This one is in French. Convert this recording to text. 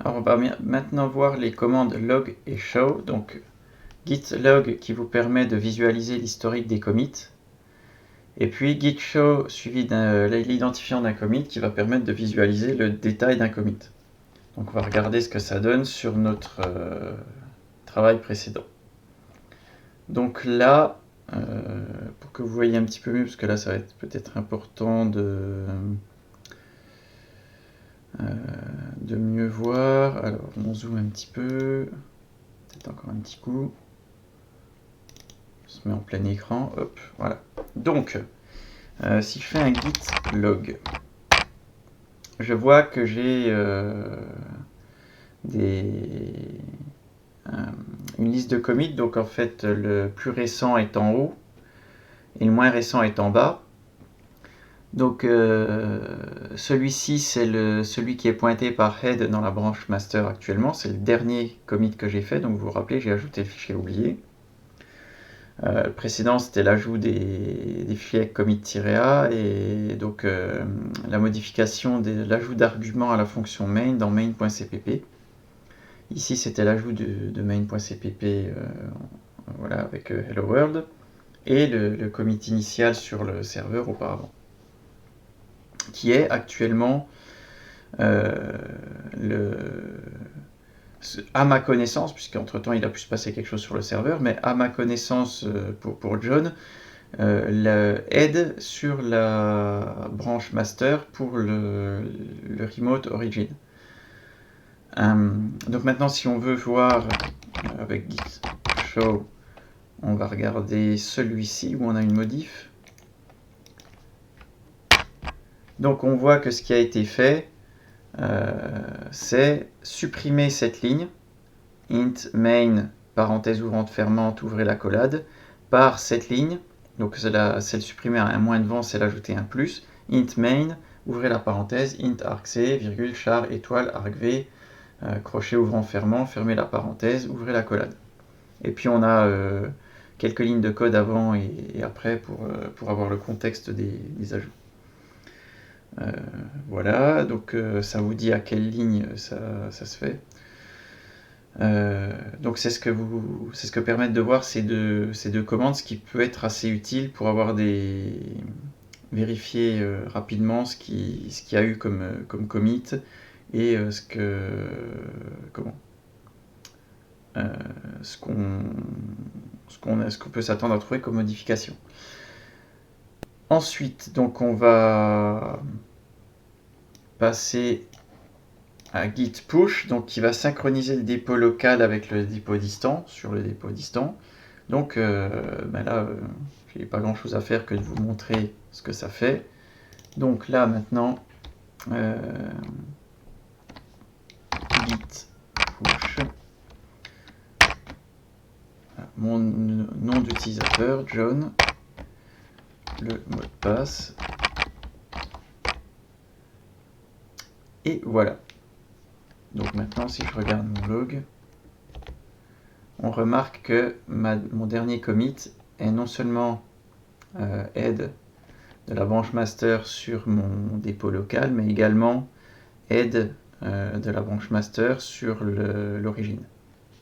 Alors on va maintenant voir les commandes log et show. Donc git log qui vous permet de visualiser l'historique des commits. Et puis git show suivi de l'identifiant d'un commit qui va permettre de visualiser le détail d'un commit. Donc on va regarder ce que ça donne sur notre travail précédent. Donc là, pour que vous voyez un petit peu mieux, parce que là ça va être peut-être important de mieux voir. Alors on zoome un petit peu, peut-être encore un petit coup. On se met en plein écran, hop, voilà. Donc, si je fais un git log, je vois que j'ai une liste de commits. Donc en fait, le plus récent est en haut et le moins récent est en bas. Donc celui-ci, c'est celui qui est pointé par head dans la branche master actuellement. C'est le dernier commit que j'ai fait. Donc vous vous rappelez, j'ai ajouté le fichier oublié. Le précédent, c'était l'ajout des fichiers avec commit-a et donc la modification de l'ajout d'arguments à la fonction main dans main.cpp. Ici, c'était l'ajout de main.cpp voilà, avec hello world et le commit initial sur le serveur auparavant, qui est actuellement à ma connaissance, puisqu'entre temps il a pu se passer quelque chose sur le serveur, mais à ma connaissance pour John, l'aide sur la branche master pour le remote origin. Donc maintenant, si on veut voir avec git show, on va regarder celui-ci où on a une modif. Donc on voit que ce qui a été fait, c'est supprimer cette ligne int main parenthèse ouvrante fermante ouvrez la collade par cette ligne. Donc c'est le supprimer un moins devant, c'est l'ajouter un plus. Int main ouvrez la parenthèse int argc virgule char étoile argv crochet ouvrant fermant fermez la parenthèse ouvrez la collade. Et puis on a quelques lignes de code avant et après pour avoir le contexte des ajouts. Voilà, donc ça vous dit à quelle ligne ça se fait. Donc c'est ce que permettent de voir ces deux commandes, ce qui peut être assez utile pour avoir vérifier rapidement ce qu'il y a eu comme commit et ce qu'on peut s'attendre à trouver comme modification. Ensuite, donc on va passer à git push, donc qui va synchroniser le dépôt local avec le dépôt distant, sur le dépôt distant. Donc là, j'ai pas grand chose à faire que de vous montrer ce que ça fait. Donc là maintenant, git push, mon nom d'utilisateur, John, le mot de passe, et voilà. Donc maintenant, si je regarde mon log, on remarque que mon dernier commit est non seulement aide de la branche master sur mon dépôt local, mais également aide de la branche master sur l'origine.